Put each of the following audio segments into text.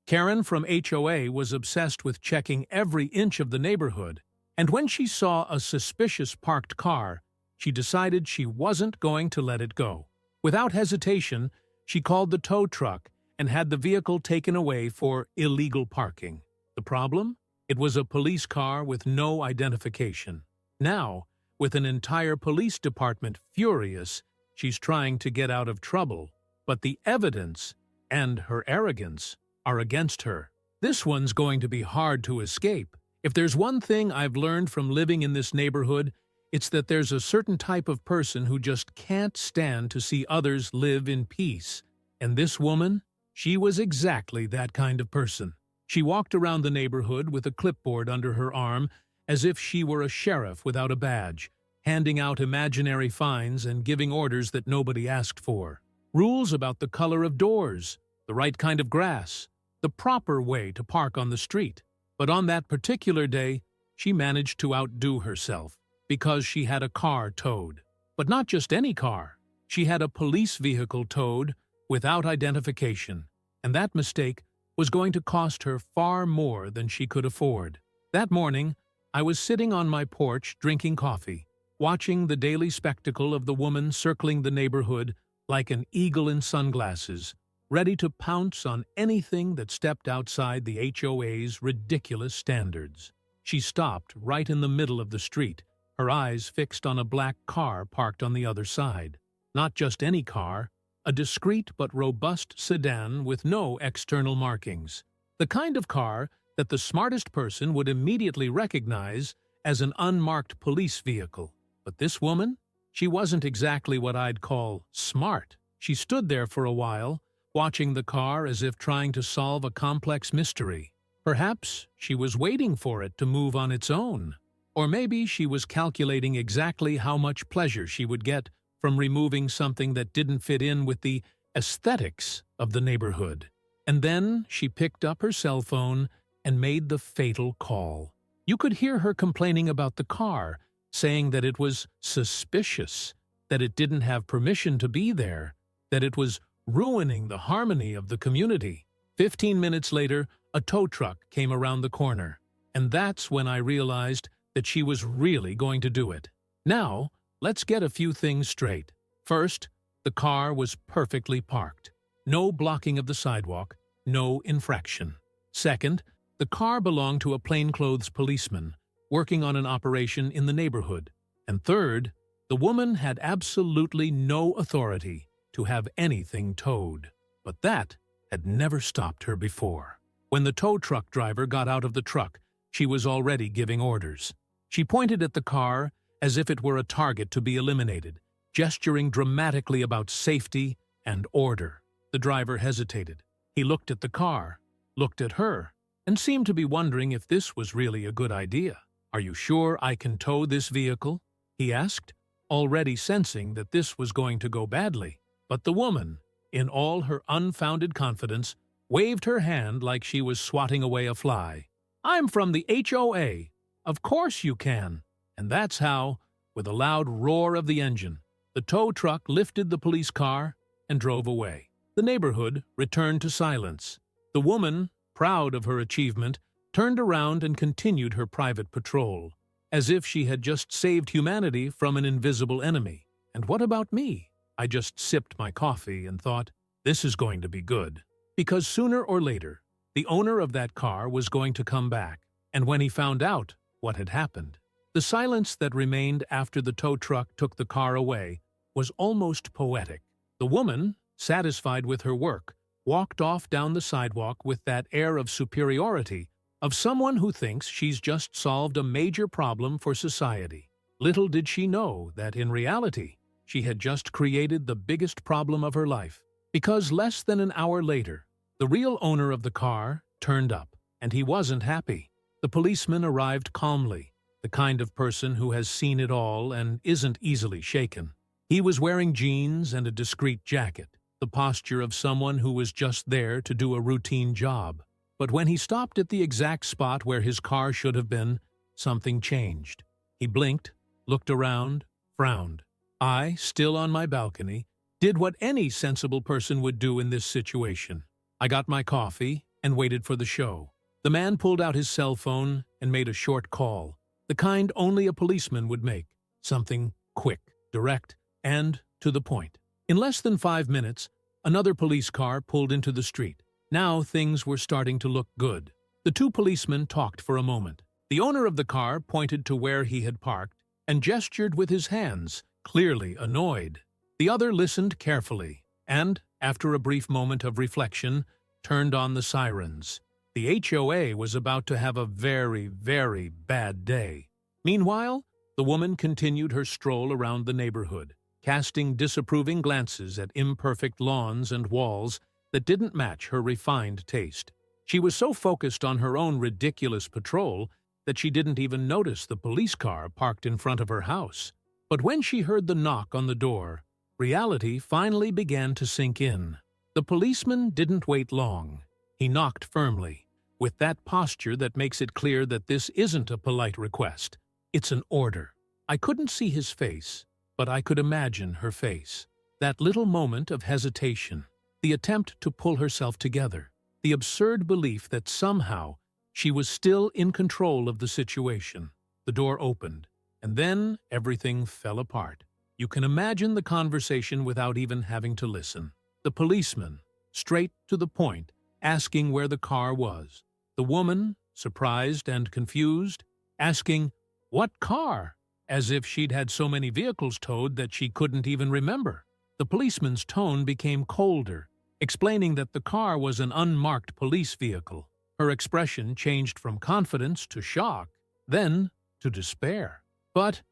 Karen from HOA was obsessed with checking every inch of the neighborhood, and when she saw a suspicious parked car, she decided she wasn't going to let it go. Without hesitation, she called the tow truck and had the vehicle taken away for illegal parking. The problem? It was a police car with no identification. Now, with an entire police department furious, she's trying to get out of trouble, but the evidence and her arrogance are against her. This one's going to be hard to escape. If there's one thing I've learned from living in this neighborhood, it's that there's a certain type of person who just can't stand to see others live in peace. And this woman, she was exactly that kind of person. She walked around the neighborhood with a clipboard under her arm as if she were a sheriff without a badge, handing out imaginary fines and giving orders that nobody asked for. Rules about the color of doors, the right kind of grass, the proper way to park on the street. But on that particular day, she managed to outdo herself because she had a car towed. But not just any car. She had a police vehicle towed without identification, and that mistake was going to cost her far more than she could afford. That morning, I was sitting on my porch drinking coffee, watching the daily spectacle of the woman circling the neighborhood like an eagle in sunglasses, ready to pounce on anything that stepped outside the HOA's ridiculous standards. She stopped right in the middle of the street, her eyes fixed on a black car parked on the other side. Not just any car, a discreet but robust sedan with no external markings. The kind of car that the smartest person would immediately recognize as an unmarked police vehicle. But this woman? She wasn't exactly what I'd call smart. She stood there for a while, watching the car as if trying to solve a complex mystery. Perhaps she was waiting for it to move on its own. Or maybe she was calculating exactly how much pleasure she would get from removing something that didn't fit in with the aesthetics of the neighborhood. And then she picked up her cell phone and made the fatal call. You could hear her complaining about the car, saying that it was suspicious, that it didn't have permission to be there, that it was ruining the harmony of the community. 15 minutes later, a tow truck came around the corner, and that's when I realized that she was really going to do it. Now, let's get a few things straight. First, the car was perfectly parked. No blocking of the sidewalk, no infraction. Second, the car belonged to a plainclothes policeman working on an operation in the neighborhood. And third, the woman had absolutely no authority to have anything towed. But that had never stopped her before. When the tow truck driver got out of the truck, she was already giving orders. She pointed at the car as if it were a target to be eliminated, gesturing dramatically about safety and order. The driver hesitated. He looked at the car, looked at her, and seemed to be wondering if this was really a good idea. "Are you sure I can tow this vehicle?" he asked, already sensing that this was going to go badly. But the woman, in all her unfounded confidence, waved her hand like she was swatting away a fly. "I'm from the HOA. Of course you can." And that's how, with a loud roar of the engine, the tow truck lifted the police car and drove away. The neighborhood returned to silence. The woman, proud of her achievement, turned around and continued her private patrol, as if she had just saved humanity from an invisible enemy. And what about me? I just sipped my coffee and thought, this is going to be good. Because sooner or later, the owner of that car was going to come back. And when he found out what had happened, the silence that remained after the tow truck took the car away was almost poetic. The woman, satisfied with her work, walked off down the sidewalk with that air of superiority of someone who thinks she's just solved a major problem for society. Little did she know that in reality, she had just created the biggest problem of her life. Because less than an hour later, the real owner of the car turned up, and he wasn't happy. The policeman arrived calmly, the kind of person who has seen it all and isn't easily shaken. He was wearing jeans and a discreet jacket, the posture of someone who was just there to do a routine job. But when he stopped at the exact spot where his car should have been, something changed. He blinked, looked around, frowned. I, still on my balcony, did what any sensible person would do in this situation. I got my coffee, and waited for the show. The man pulled out his cell phone and made a short call, the kind only a policeman would make, something quick, direct, and to the point. In less than 5 minutes, another police car pulled into the street. Now things were starting to look good. The two policemen talked for a moment. The owner of the car pointed to where he had parked and gestured with his hands, clearly annoyed. The other listened carefully and, after a brief moment of reflection, turned on the sirens. The HOA was about to have a very, very bad day. Meanwhile, the woman continued her stroll around the neighborhood, casting disapproving glances at imperfect lawns and walls that didn't match her refined taste. She was so focused on her own ridiculous patrol that she didn't even notice the police car parked in front of her house. But when she heard the knock on the door, reality finally began to sink in. The policeman didn't wait long. He knocked firmly, with that posture that makes it clear that this isn't a polite request. It's an order. I couldn't see his face, but I could imagine her face. That little moment of hesitation, the attempt to pull herself together, the absurd belief that somehow she was still in control of the situation. The door opened, and then everything fell apart. You can imagine the conversation without even having to listen. The policeman, straight to the point, asking where the car was. The woman, surprised and confused, asking, "What car?" as if she'd had so many vehicles towed that she couldn't even remember. The policeman's tone became colder, explaining that the car was an unmarked police vehicle. Her expression changed from confidence to shock, then to despair. But,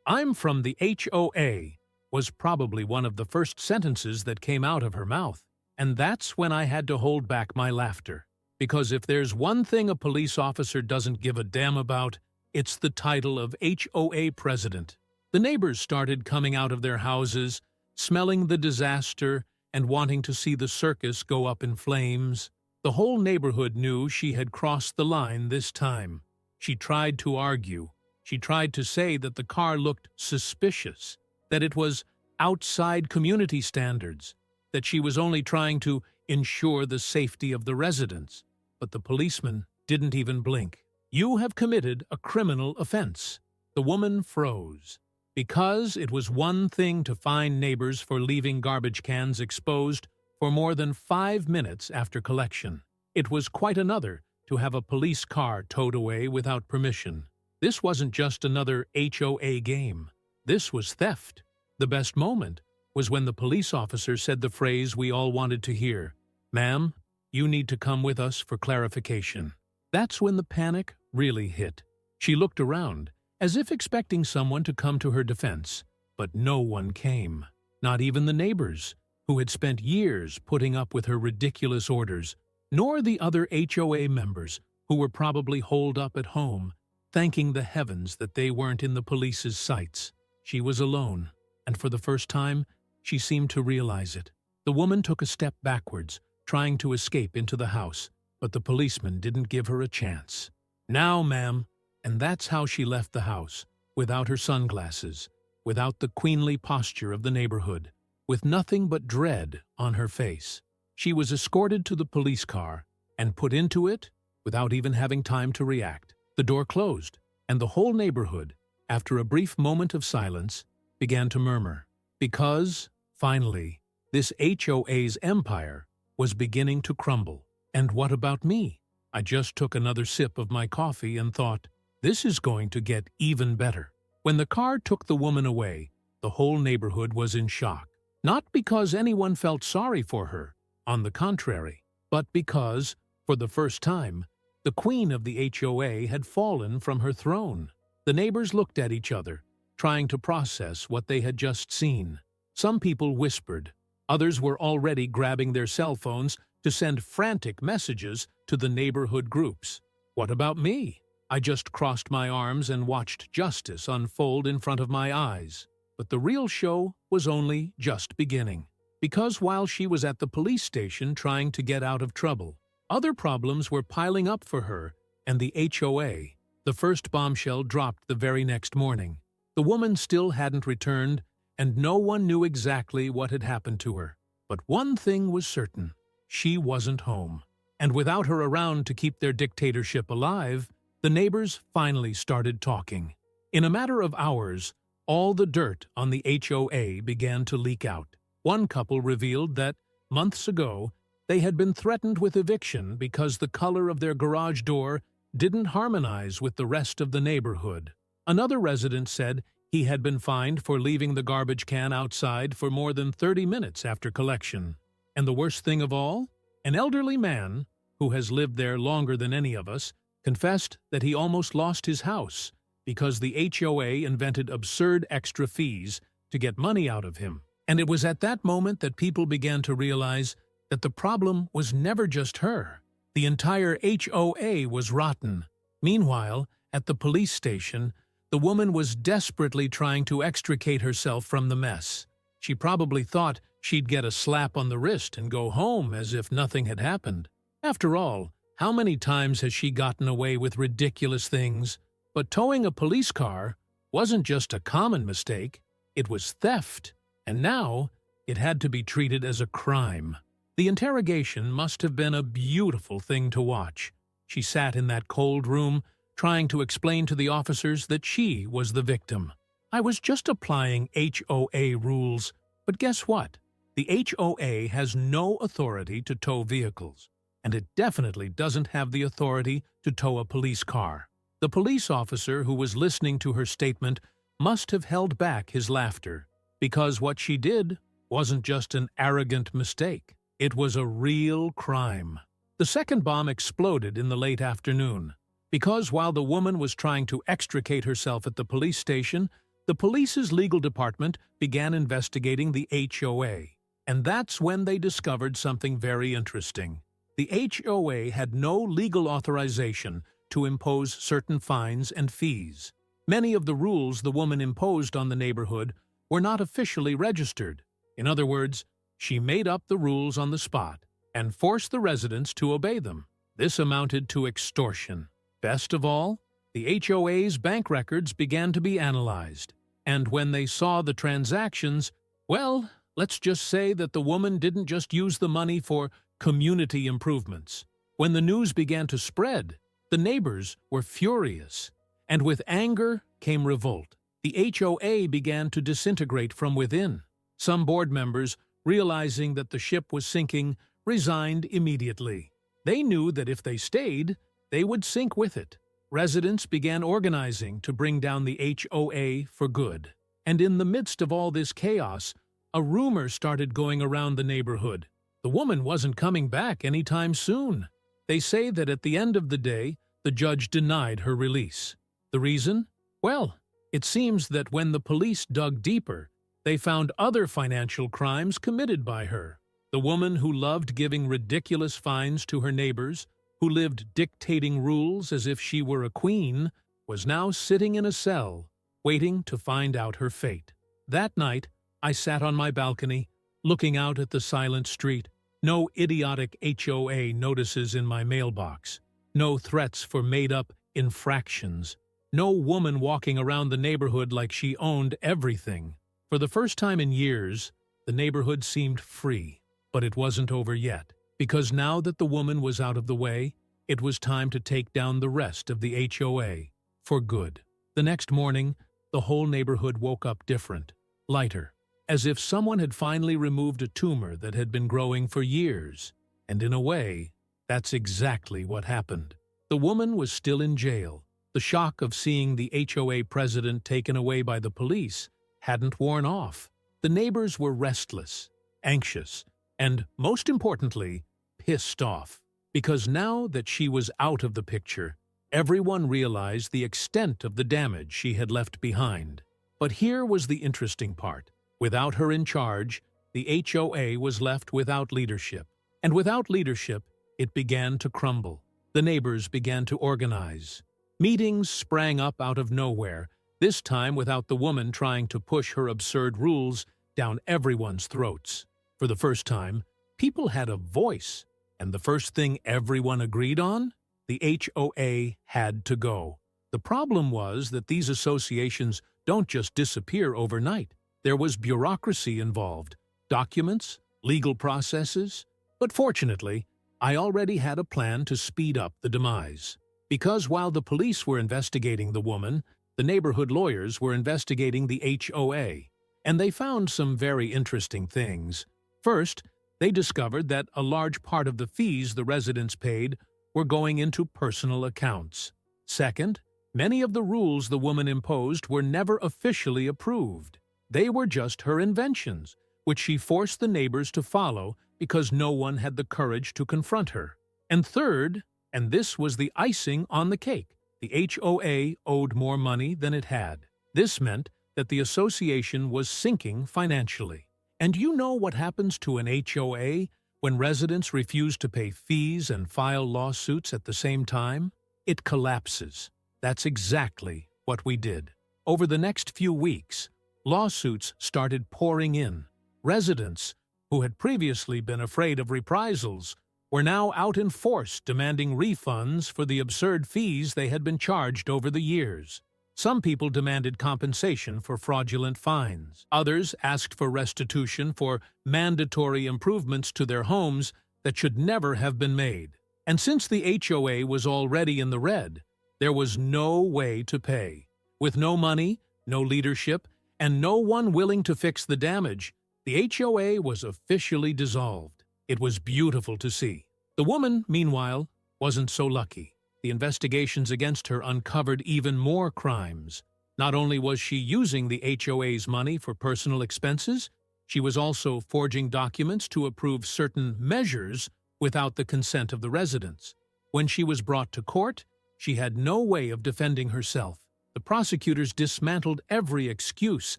"I'm from the HOA," was probably one of the first sentences that came out of her mouth. And that's when I had to hold back my laughter. Because if there's one thing a police officer doesn't give a damn about, it's the title of HOA president. The neighbors started coming out of their houses, smelling the disaster and wanting to see the circus go up in flames. The whole neighborhood knew she had crossed the line this time. She tried to argue. She tried to say that the car looked suspicious, that it was outside community standards, that she was only trying to ensure the safety of the residents. But the policeman didn't even blink. "You have committed a criminal offense." The woman froze. Because it was one thing to fine neighbors for leaving garbage cans exposed for more than 5 minutes after collection, it was quite another to have a police car towed away without permission. This wasn't just another HOA game. This was theft. The best moment was when the police officer said the phrase we all wanted to hear, "Ma'am, you need to come with us for clarification." That's when the panic really hit. She looked around, as if expecting someone to come to her defense, but no one came. Not even the neighbors, who had spent years putting up with her ridiculous orders, nor the other HOA members, who were probably holed up at home, thanking the heavens that they weren't in the police's sights. She was alone, and for the first time, she seemed to realize it. The woman took a step backwards, trying to escape into the house, but the policeman didn't give her a chance. "Now, ma'am." And that's how she left the house, without her sunglasses, without the queenly posture of the neighborhood, with nothing but dread on her face. She was escorted to the police car and put into it without even having time to react. The door closed, and the whole neighborhood, after a brief moment of silence, began to murmur. Because, finally, this HOA's empire was beginning to crumble. And what about me? I just took another sip of my coffee and thought, this is going to get even better. When the car took the woman away, the whole neighborhood was in shock. Not because anyone felt sorry for her, on the contrary, but because, for the first time, the queen of the HOA had fallen from her throne. The neighbors looked at each other, trying to process what they had just seen. Some people whispered. Others were already grabbing their cell phones to send frantic messages to the neighborhood groups. What about me? I just crossed my arms and watched justice unfold in front of my eyes. But the real show was only just beginning. Because while she was at the police station trying to get out of trouble, other problems were piling up for her and the HOA. The first bombshell dropped the very next morning. The woman still hadn't returned, and no one knew exactly what had happened to her. But one thing was certain. She wasn't home. And without her around to keep their dictatorship alive, the neighbors finally started talking. In a matter of hours, all the dirt on the HOA began to leak out. One couple revealed that, months ago, they had been threatened with eviction because the color of their garage door didn't harmonize with the rest of the neighborhood. Another resident said he had been fined for leaving the garbage can outside for more than 30 minutes after collection. And the worst thing of all, an elderly man, who has lived there longer than any of us, confessed that he almost lost his house because the HOA invented absurd extra fees to get money out of him. And it was at that moment that people began to realize that the problem was never just her. The entire HOA was rotten. Meanwhile, at the police station, the woman was desperately trying to extricate herself from the mess. She probably thought she'd get a slap on the wrist and go home as if nothing had happened. After all, how many times has she gotten away with ridiculous things? But towing a police car wasn't just a common mistake, it was theft, and now it had to be treated as a crime. The interrogation must have been a beautiful thing to watch. She sat in that cold room, trying to explain to the officers that she was the victim. I was just applying HOA rules, but guess what? The HOA has no authority to tow vehicles, and it definitely doesn't have the authority to tow a police car. The police officer who was listening to her statement must have held back his laughter, because what she did wasn't just an arrogant mistake. It was a real crime. The second bomb exploded in the late afternoon, because while the woman was trying to extricate herself at the police station, the police's legal department began investigating the HOA. And that's when they discovered something very interesting. The HOA had no legal authorization to impose certain fines and fees. Many of the rules the woman imposed on the neighborhood were not officially registered. In other words, she made up the rules on the spot and forced the residents to obey them. This amounted to extortion. Best of all, the HOA's bank records began to be analyzed. And when they saw the transactions, well, let's just say that the woman didn't just use the money for community improvements. When the news began to spread, the neighbors were furious, and with anger came revolt. The HOA began to disintegrate from within. Some board members, realizing that the ship was sinking, resigned immediately. They knew that if they stayed, they would sink with it. Residents began organizing to bring down the HOA for good. And in the midst of all this chaos, a rumor started going around the neighborhood. The woman wasn't coming back anytime soon. They say that at the end of the day, the judge denied her release. The reason? Well, it seems that when the police dug deeper, they found other financial crimes committed by her. The woman who loved giving ridiculous fines to her neighbors, who lived dictating rules as if she were a queen, was now sitting in a cell, waiting to find out her fate. That night, I sat on my balcony, looking out at the silent street. No idiotic HOA notices in my mailbox. No threats for made-up infractions. No woman walking around the neighborhood like she owned everything. For the first time in years, the neighborhood seemed free. But it wasn't over yet, because now that the woman was out of the way, it was time to take down the rest of the HOA for good. The next morning, the whole neighborhood woke up different, lighter, as if someone had finally removed a tumor that had been growing for years. And in a way, that's exactly what happened. The woman was still in jail. The shock of seeing the HOA president taken away by the police hadn't worn off. The neighbors were restless, anxious, and, most importantly, pissed off. Because now that she was out of the picture, everyone realized the extent of the damage she had left behind. But here was the interesting part. Without her in charge, the HOA was left without leadership. And without leadership, it began to crumble. The neighbors began to organize. Meetings sprang up out of nowhere, this time without the woman trying to push her absurd rules down everyone's throats. For the first time, people had a voice, and the first thing everyone agreed on? The HOA had to go. The problem was that these associations don't just disappear overnight. There was bureaucracy involved, documents, legal processes. But fortunately, I already had a plan to speed up the demise. Because while the police were investigating the woman, the neighborhood lawyers were investigating the HOA, and they found some very interesting things. First, they discovered that a large part of the fees the residents paid were going into personal accounts. Second, many of the rules the woman imposed were never officially approved. They were just her inventions, which she forced the neighbors to follow because no one had the courage to confront her. And third, and this was the icing on the cake, the HOA owed more money than it had. This meant that the association was sinking financially. And you know what happens to an HOA when residents refuse to pay fees and file lawsuits at the same time? It collapses. That's exactly what we did. Over the next few weeks, lawsuits started pouring in. Residents, who had previously been afraid of reprisals, were now out in force demanding refunds for the absurd fees they had been charged over the years. Some people demanded compensation for fraudulent fines. Others asked for restitution for mandatory improvements to their homes that should never have been made. And since the HOA was already in the red, there was no way to pay. With no money, no leadership, and no one willing to fix the damage, the HOA was officially dissolved. It was beautiful to see. The woman, meanwhile, wasn't so lucky. The investigations against her uncovered even more crimes. Not only was she using the HOA's money for personal expenses, she was also forging documents to approve certain measures without the consent of the residents. When she was brought to court, she had no way of defending herself. The prosecutors dismantled every excuse,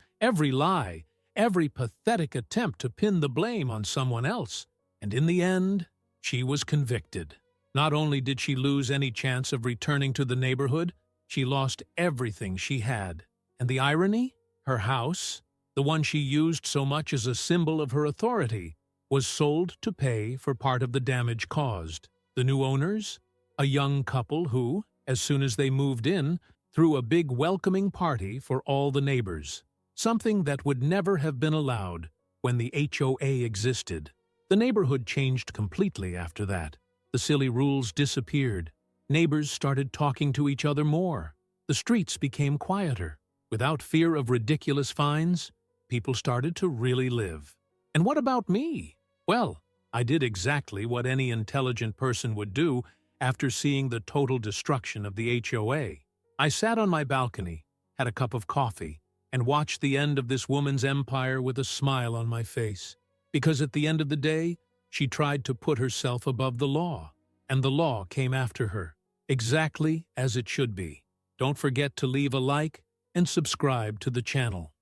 every lie, every pathetic attempt to pin the blame on someone else. And in the end, she was convicted. Not only did she lose any chance of returning to the neighborhood, she lost everything she had. And the irony? Her house, the one she used so much as a symbol of her authority, was sold to pay for part of the damage caused. The new owners? A young couple who, as soon as they moved in, threw a big welcoming party for all the neighbors. Something that would never have been allowed when the HOA existed. The neighborhood changed completely after that. The silly rules disappeared. Neighbors started talking to each other more. The streets became quieter. Without fear of ridiculous fines, people started to really live. And what about me? Well, I did exactly what any intelligent person would do after seeing the total destruction of the HOA. I sat on my balcony, had a cup of coffee, and watched the end of this woman's empire with a smile on my face. Because at the end of the day, she tried to put herself above the law, and the law came after her, exactly as it should be. Don't forget to leave a like and subscribe to the channel.